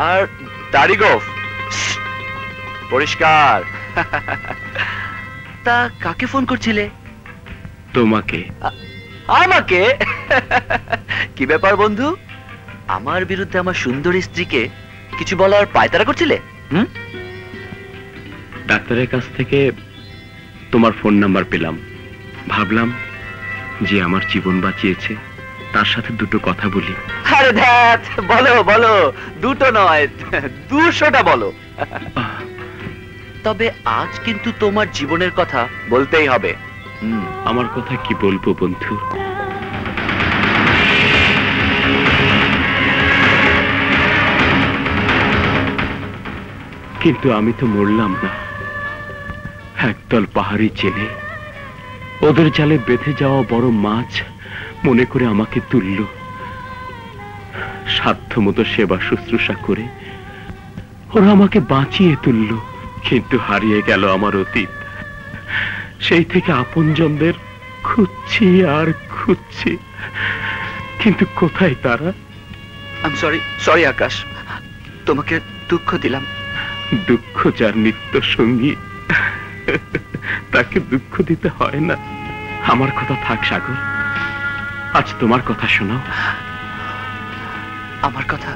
S2: আর দাড়ি গোফ পরিষ্কার। তা কাকে ফোন করছিলে?
S3: তোমাকে।
S2: আমাকে? কি ব্যাপার বন্ধু, আমার বিরুদ্ধে আমার সুন্দরী স্ত্রীকে কিছু বলার পায়তারা করছিলে?
S3: ডাক্তারের কাছ থেকে তোমার ফোন নাম্বার পেলাম, ভাবলাম যে আমার জীবন বাঁচিয়েছে তার সাথে দুটো কথা বলি।
S2: আরে ধ্যাত, বলো বলো, দুটো নয় 200টা বলো। তবে আজ কিন্তু তোমার জীবনের কথা বলতেই হবে।
S3: আমার কথা কি বলবো বন্ধু? কিন্তু আমি তো মরলাম না। একদল পাহাড়ি জেলে ওদের জালে বেঁধে যাওয়া বড় মাছ মনে করে আমাকে তুলল। সাধ্যমতো সেবা শুশ্রূষা করে ওরা আমাকে বাঁচিয়ে তুলল। কিন্তু হারিয়ে গেল আমার অতীত। সেই থেকে আপনজনদের খুঁজছি আর খুঁজছি, কিন্তু কোথায় তারা?
S2: সরি আকাশ, তোমাকে দুঃখ দিলাম।
S3: দুঃখ যার নিত্য সঙ্গী তাকে দুঃখ দিতে হয় না। আমার কথা থাক সাগর, আজ তোমার কথা শোনাও।
S2: আমার কথা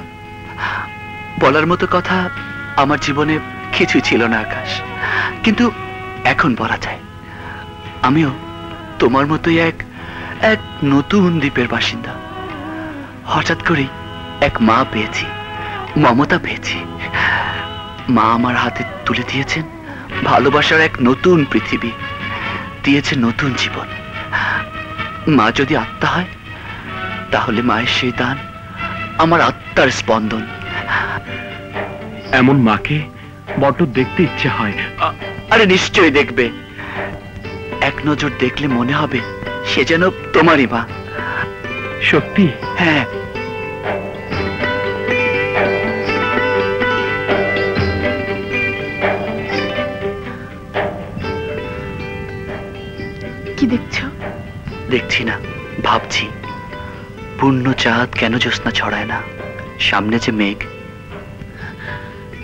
S2: বলার মতো কথা আমার জীবনে কিছুই ছিল না আকাশ, কিন্তু এখন বলা যায়। আমিও তোমার মতোই এক নতুন দ্বীপের বাসিন্দা। হঠাৎ করেই এক মা পেয়েছি, মমতা পেয়েছি। মা আমার হাতে তুলে দিয়েছেন ভালোবাসার এক নতুন পৃথিবী, দিয়েছে নতুন জীবন। মা যদি আত্মা হয় তাহলে মায়ের সেই দান আমার আত্মার স্পন্দন।
S3: এমন মাকে বড্ড দেখতে ইচ্ছে হয়।
S2: আরে নিশ্চয়ই দেখবে। এক নজর দেখলে মনে হবে সে যেন তোমারই মা।
S3: সত্যি?
S2: হ্যাঁ।
S1: কি দেখছো?
S2: দেখছি না, ভাবছি পূর্ণ চাঁদ কেন জ্যোৎস্না ছড়ায় না। সামনে যে মেঘ।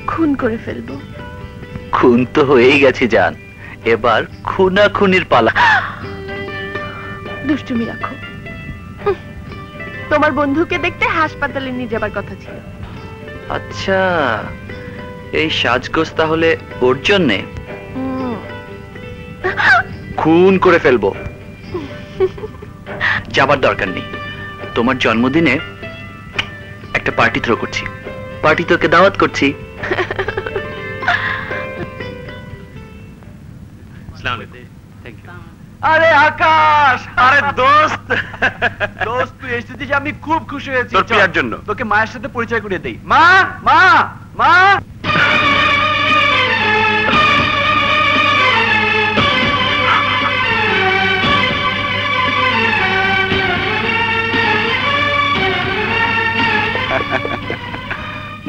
S1: খুন করে ফেলবো।
S2: খুন তো হয়েই গেছে জান, এবার খুনাখুনির পালা।
S1: দুষ্টুমি রাখো। তোমার বন্ধুকে দেখতে হাসপাতালে নিয়ে যাবার কথা ছিল।
S2: আচ্ছা, এই সাজগোজ তাহলে ওর জন্যে? খুন করে ফেলবো। যাবার দরকার নেই। তোমার জন্মদিনে একটা পার্টি থ্রো করছি, পার্টি তোকে দাওয়াত করছি। আরে আকাশ, আরে দোস্ত, তুই এসেছিস, আমি খুব খুশি হয়েছি।
S3: তোর প্রিয়ার জন্য
S2: তোকে মায়ের সাথে পরিচয় করিয়ে দেই। মা মা মা।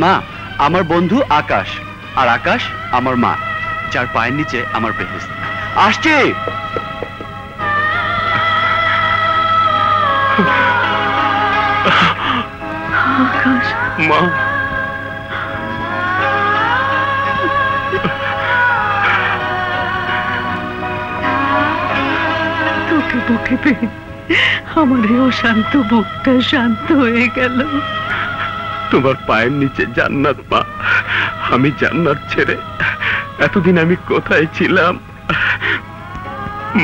S2: মা, আমার বন্ধু আকাশ, আর আকাশ আমার মা, যার পায়ের নিচে আমার বেহেশত। আসছে।
S1: আকাশ,
S3: মা।
S6: তোকে বুকে পেয়ে আমার এই অশান্ত বুকটা শান্ত হয়ে গেল।
S3: তোমার পায়ের নিচে জান্নাত মা। আমি জান্নাত ছেড়ে এতদিন আমি কোথায় ছিলাম?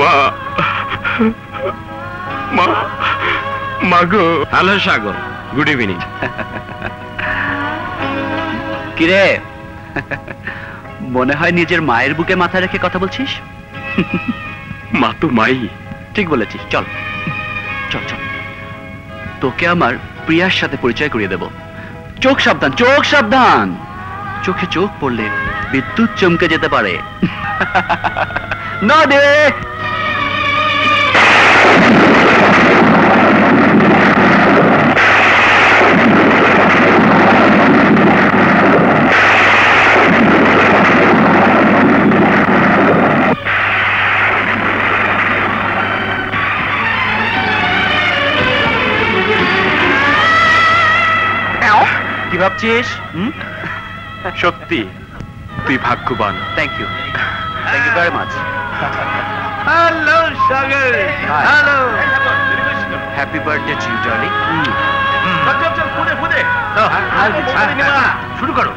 S3: মা, মা, মা গো। হ্যালো সাগর, গুড ইভিনিং।
S2: কিরে, মনে হয় নিজের মায়ের বুকে মাথা রেখে কথা বলছিস?
S3: মা তো মাই।
S2: ঠিক বলেছিস। চল চল চল, তোকে আমার প্রিয়ার সাথে পরিচয় করিয়ে দেব। চোখ সাবধান, চোখ সাবধান। চোখে চোখ পড়লে বিদ্যুৎ চমকে যেতে পারে। না দে। ভাবছিস?
S10: সত্যি তুই ভাগ্যবান।
S2: Thank you very much.
S3: Hello Sagar, hello.
S2: Happy birthday to you darling.
S3: শুরু করো।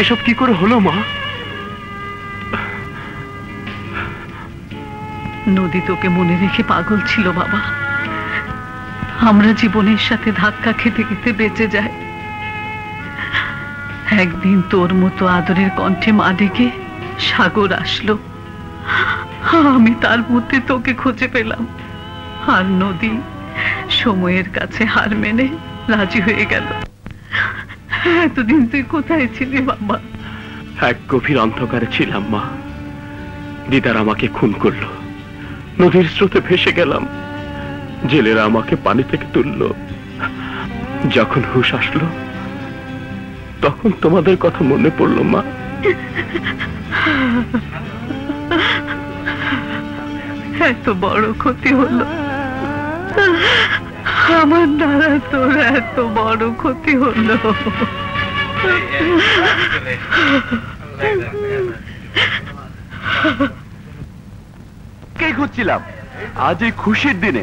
S10: এসব কি করে হলো মা?
S6: নদী তোকে মনে রেখে পাগল ছিল বাবা। আমরা জীবনের সাথে ধাক্কা খেতে খেতে বেঁচে যাই। একদিন তোর মতো আদরের কণ্ঠে মা ডেকে সাগর আসলো। আমি তার মধ্যে তোকে খুঁজে পেলাম। আর নদী সময়ের কাছে হার মেনে রাজি হয়ে গেল। এতদিন তুই কোথায় ছিলি বাবা?
S10: এক গভীর অন্ধকারে ছিলাম মা। দিদার আমাকে খুন করলো, নদীর স্রোতে ভেসে গেলাম। জেলেরা আমাকে পানি থেকে তুললো। যখন হুঁশ আসলো তখন তোমাদের কথা মনে পড়লো মা।
S6: এত বড় ক্ষতি হলো আমার দ্বারা, তোর এত বড় ক্ষতি হলো।
S2: কে খুঁজছিলাম আজ এই খুশির দিনে।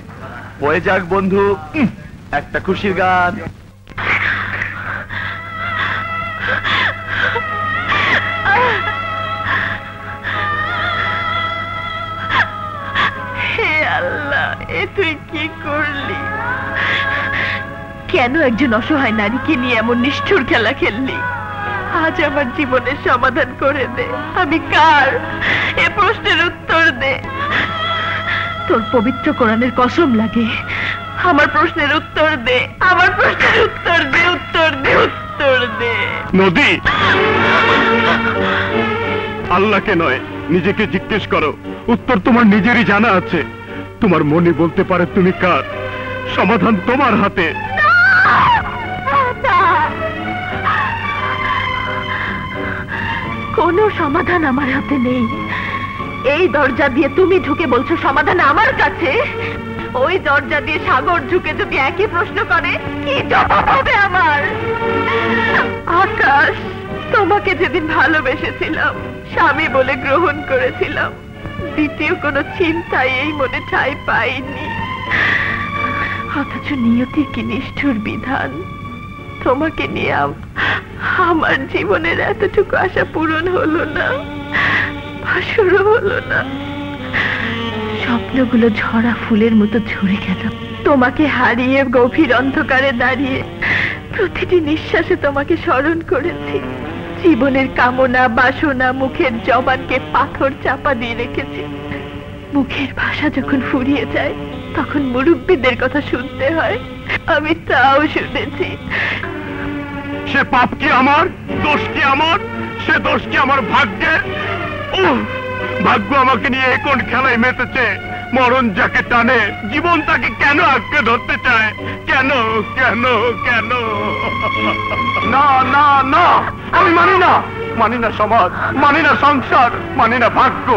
S2: হয়ে যাক বন্ধু একটা খুশির গান।
S1: হে আল্লাহ, এ তুই কি করলি? কেন একজন অসহায় নারীকে নিয়ে এমন নিষ্ঠুর খেলা খেললি? আজ আমার জীবনের সমাধান করে দে। আমি কার? এ প্রশ্নের উত্তর দে। তোর পবিত্র কোরআনের কসম লাগে, আমার প্রশ্নের উত্তর দে। আমার প্রশ্নের উত্তর দে, উত্তর দে, উত্তর দে।
S10: নদী, আল্লাহকে নয় নিজেকে জিজ্ঞেস করো। উত্তর তোমার নিজেরই জানা আছে। তোমার মনে বলতে পারে তুমি কার। সমাধান তোমার হাতে।
S1: কোনো সমাধান আমার হাতে নেই। এই দরজা দিয়ে তুমি ঢুকে বলছো সমাধান আমার কাছে। ওই দরজা দিয়ে সাগর ঢুকে যদি একই প্রশ্ন করে, কি জবাব হবে আমার? আকাশ, তোমাকে যেদিন ভালোবেসেছিলাম, স্বামী বলে গ্রহণ করেছিলাম, দ্বিতীয় কোনো চিন্তাই এই মনে ঠাঁই পাইনি। অথচ নিয়তির কি নিষ্ঠুর বিধান। তোমাকে নিয়ে আমার জীবনের এতটুকু আশা পূরণ হলো না, ভাসুরও হলো না। স্বপ্নগুলো ঝরা ফুলের মতো ঝরে গেল। তোমাকে হারিয়ে গভীর অন্ধকারে দাঁড়িয়ে প্রতিটি নিঃশ্বাসে তোমাকে স্মরণ করেছি। জীবনের কামনা বাসনা মুখের জবানকে পাথর চাপা দিয়ে রেখেছি। মুখের ভাষা যখন ফুরিয়ে যায় তখন মুরব্বীদের কথা শুনতে হয়। আমি তাও শুনেছি।
S10: সে পাপ কি আমার? দোষ কি আমার? সে দোষ কি আমার ভাগ্যের? ভাগ্য আমাকে নিয়ে কোন খেলায় মেতেছে। মরণ যাকে টানে জীবন তাকে কেন আঁকড়ে ধরতে চায়? কেন কেন কেন?
S2: না না না, আমি মানি না। মানি না সমাজ, মানি না সংসার, মানি না ভাগ্য।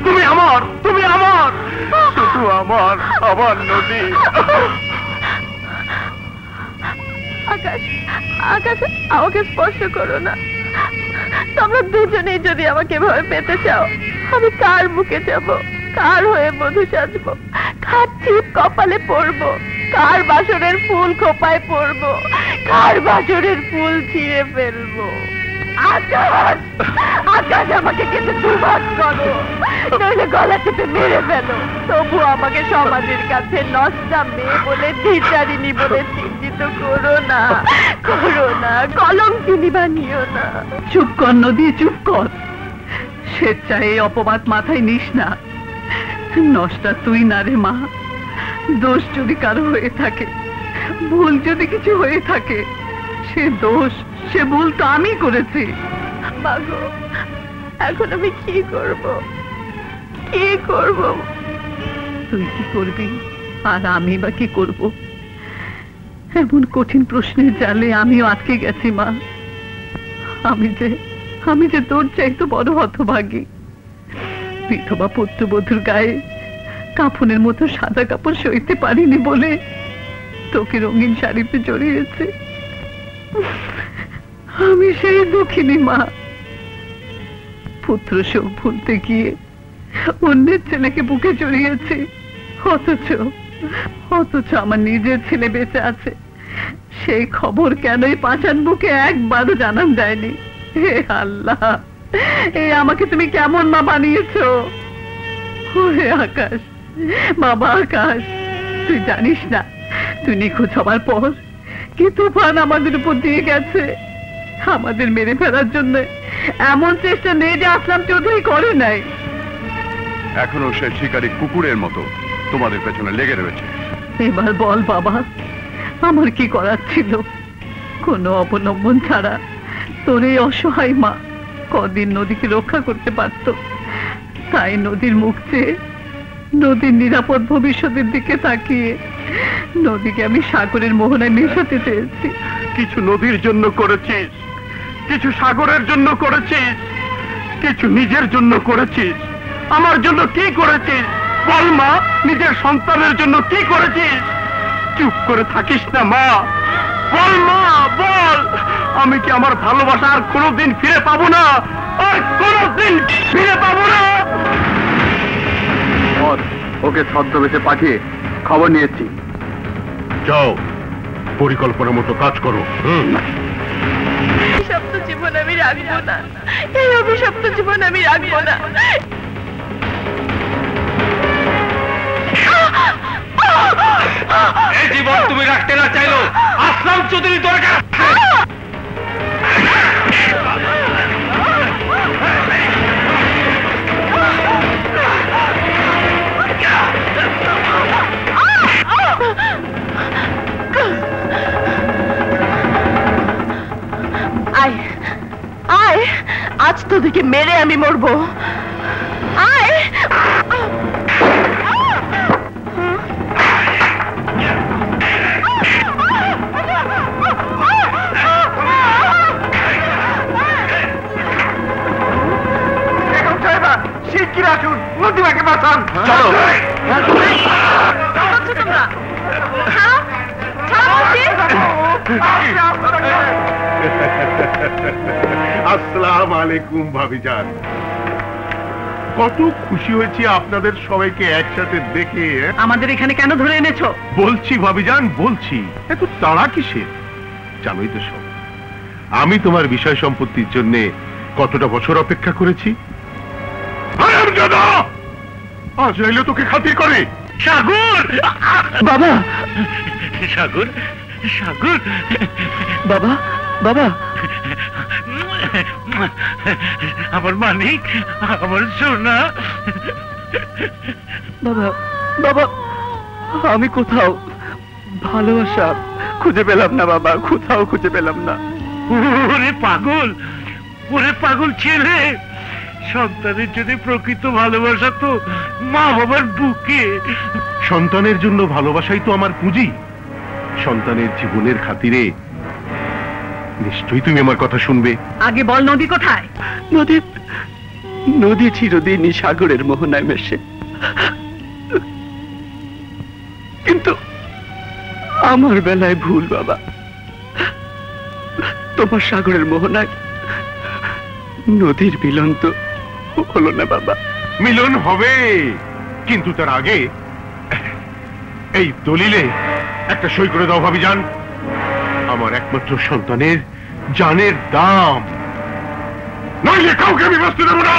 S2: তুমি আমার, তুমি আমার, শুধু আমার, আমার নদী।
S1: আকাশ, আকাশ, আমাকে স্পর্শ করো না। তোমরা দুজনেই যদি আমাকে ভয় পেতে চাও, আমি কার মুখে যাব? কার হয়ে মধু সাজবো? কার ছিপ কপালে পড়বো? কার বাসরের ফুল খোপায় পড়বো? কার বাসরের ফুল ছিঁড়ে ফেলবো? আকাশ, আকাশ, আমাকে কেটে দুভাগ করো, নইলে গলা চেপে মেরে ফেলো। তবু আমাকে সমাজের কাছে নষ্টা মেয়ে বলে, দ্বিচারিণী বলে চিহ্নিত করো না, করো না, কলঙ্কিনী বানিও না।
S6: চুপ কর নদী, চুপ কর। স্বেচ্ছায় এই অপবাদ মাথায় নিস না। নষ্টা তুই না রে মা। দোষ যদি কারো হয়ে থাকে, ভুল যদি কিছু হয়ে থাকে, সে দোষ, সে ভুল তো আমি করেছি।
S1: মাগো, এখন আমি কি করব? কি করব?
S6: তুই কি করবি আর আমি বা কি করব? এমন কঠিন প্রশ্নের জালে আমিও আটকে গেছি মা। আমি যে তোর চাইতে বড় হতভাগী। বিধবা পুত্রবধূর গায়ে কাফনের মতো সাদা কাপড় সইতে পারিনি বলে তোকে রঙিন শাড়িতে জড়িয়েছে। আমি সেই দুঃখিনী মা। পুত্র শোক ভুলতে গিয়ে অন্যের ছেলেকে বুকে জড়িয়েছি, অথচ আমার নিজের ছেলে বেঁচে আছে সেই খবর কেনই পাঁচান বুকে একবারও জানান দেয়নি। হে আল্লাহ, আমাকে তুমি কেমন মা বানিয়েছো? হে আকাশ, বাবা আকাশ, তুই জানিস না তুই নিখোঁজ হবার পর কি তুফান আমাদের উপর দিয়ে গেছে। আমাদের মেরে ফেলার জন্য এমন চেষ্টা নেই যে আসলাম চৌধুরী করে নাই।
S5: এখনো সে শিকারী কুকুরের মতো তোমাদের পেছনে লেগে রয়েছে।
S6: এবার বল বাবা, আমার কি করার ছিল? কোনো অবলম্বন ছাড়া তোর এই অসহায় মা কদিন নদীকে রক্ষা করতে পারত। তাই নদীর মুখ চেয়ে, নদীর নিরাপদ ভবিষ্যতের দিকে তাকিয়ে নদীকে আমি সাগরের মোহনায় মেশাতে চেয়েছি।
S10: কিছু নদীর জন্য করেছিস, কিছু সাগরের জন্য করেছিস, কিছু নিজের জন্য করেছিস। আমার জন্য কি করেছিস বল মা? নিজের সন্তানের জন্য কি করেছিস? চুপ করে থাকিস না মা, বল মা বল। আমি কি আমার ভালোবাসা আর কোনোদিন ফিরে পাবো না? আর কোনোদিন ফিরে পাবো না?
S5: ওকে ছদ্মবেশে পাঠিয়ে খবর নিয়েছি।
S8: যাও, পরিকল্পনা মতো কাজ করো।
S1: অভিশপ্ত জীবন আমি রাখবো না, এই অভিশপ্ত জীবন আমি রাখবো না।
S3: এই জীবন তুমি রাখতে না চাইলো আসলাম চৌধুরী দরকার।
S1: আয়, আজ তোদেরকে মেরে আমি মরবো। আয়,
S10: শিগগির আসুন, নদীমাকে বাঁচান।
S3: চলো।
S1: তোমরা
S8: আসসালাম আলাইকুম ভাবিজান। কত খুশি হয়েছি আপনাদের সবাইকে একসাথে দেখে।
S6: আমাদের এখানে কেন ধরে এনেছো?
S8: বলছি ভাবিজান, বলছি। এত তাড়া কিসের? জানোই তো সব, আমি তোমার বিষয় সম্পত্তির জন্য কতটা বছর অপেক্ষা করেছি। আজ এলো তোকে খাতির করে।
S3: সাগর
S6: বাবা,
S3: সাগর সাগর
S6: বাবা, বাবা,
S3: আমার মানিক, আমার সোনা।
S10: বাবা, বাবা, আমি কোথাও ভালোবাসা খুঁজে পেলাম না বাবা, কোথাও খুঁজে পেলাম না।
S3: ওরে পাগল, ওরে পাগল ছেলে, সন্তানের জন্য প্রকৃত ভালোবাসা তো মা বাবার বুকে।
S8: সন্তানের জন্য ভালোবাসাই তো আমার পুঁজি। সন্তানের জীবনের খাতিরে নিশ্চয়ই তুমি আমার কথা শুনবে।
S6: আগে বল নদী কোথায়?
S10: নদী চিরদিনই সাগরের মোহনায় মেশে, কিন্তু আমার বেলায় ভুল বাবা। তোমার সাগরের মোহনায় নদীর মিলন তো হলো না বাবা।
S8: মিলন হবে, কিন্তু তার আগে এই দলিলে একটা সই করে দাও ভাবিজান। আমার একমাত্র সন্তানের জানের দাম, নইলে কাউকে আমি বাঁচতে দেবো না।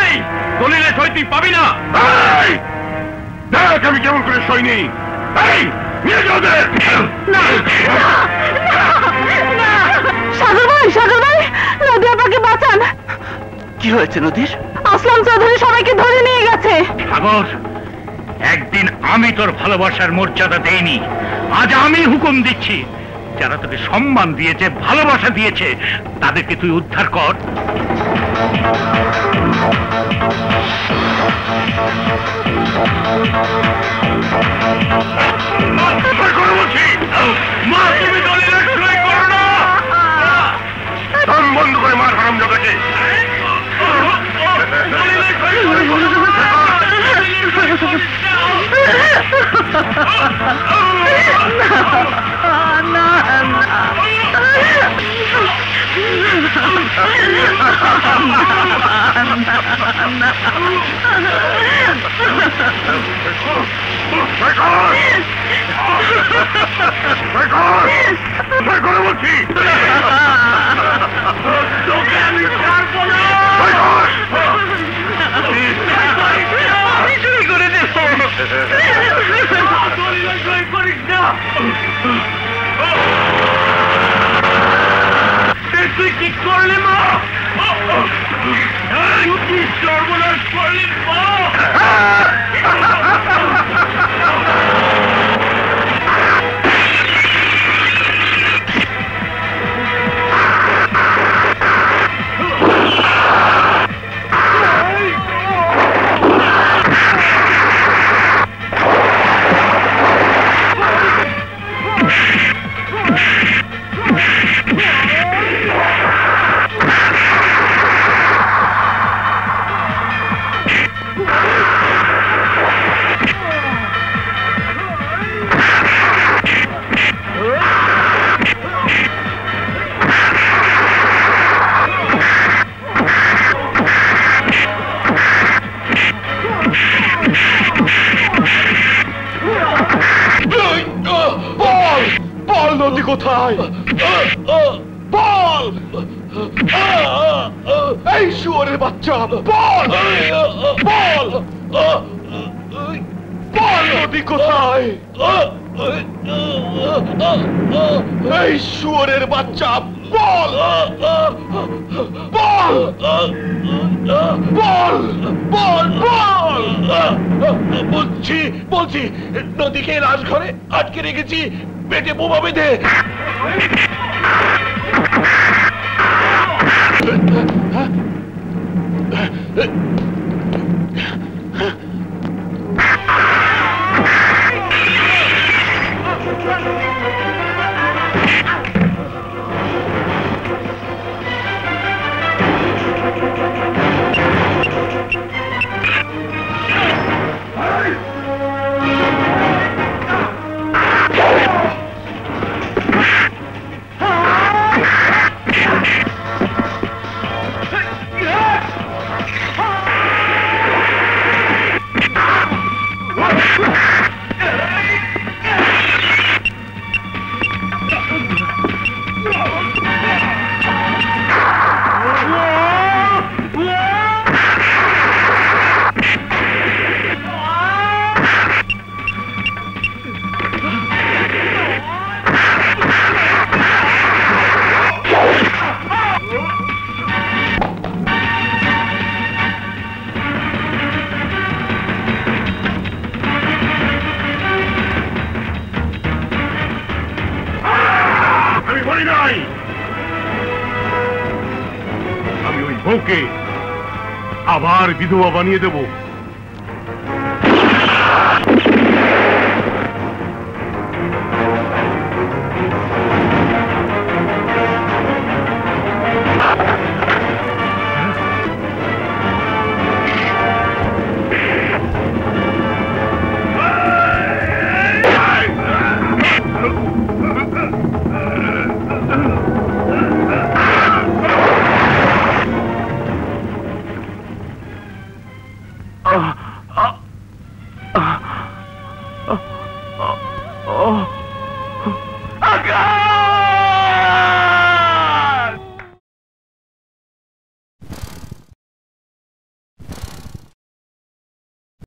S3: এই দলিলে সই তুই পাবি না।
S8: এই, দেখ আমি কেমন করে সই নেই। এই নিয়ে যাও ওদের।
S1: সাগর ভাই, সাগর ভাই, নদী আমাকে বাঁচান।
S2: কি হয়েছে নদীর?
S1: আসলাম চৌধুরী সবাইকে ধরে নিয়ে গেছে।
S4: সাগর, একদিন আমি তোর ভালোবাসার মর্যাদা দেইনি, আজ আমি হুকুম দিচ্ছি। যারা তোকে সম্মান দিয়েছে, ভালোবাসা দিয়েছে, তাদেরকে তুই উদ্ধার কর।
S3: মা, তুমি দলিল সই করো না। দম বন্ধ করে মার হারাম জগাকে। বলছি তোকে আমি ছাড়বো না। চুরি করে দেব, করিস না। তুই কি করলি মা? সর্বনাশ করলি মা।
S10: নদী কোথায়? বল! এই শুয়োরের বাচ্চা, বল! বল! বল নদী কোথায়? এই শুয়োরের বাচ্চা, বল! বল! বল! বল! বল! বলছি নদীকে রাজঘরে আটকে রেখেছি, পেটে বোমা বেঁধে। আমি ওই বউকে আবার বিধবা বানিয়ে দেব।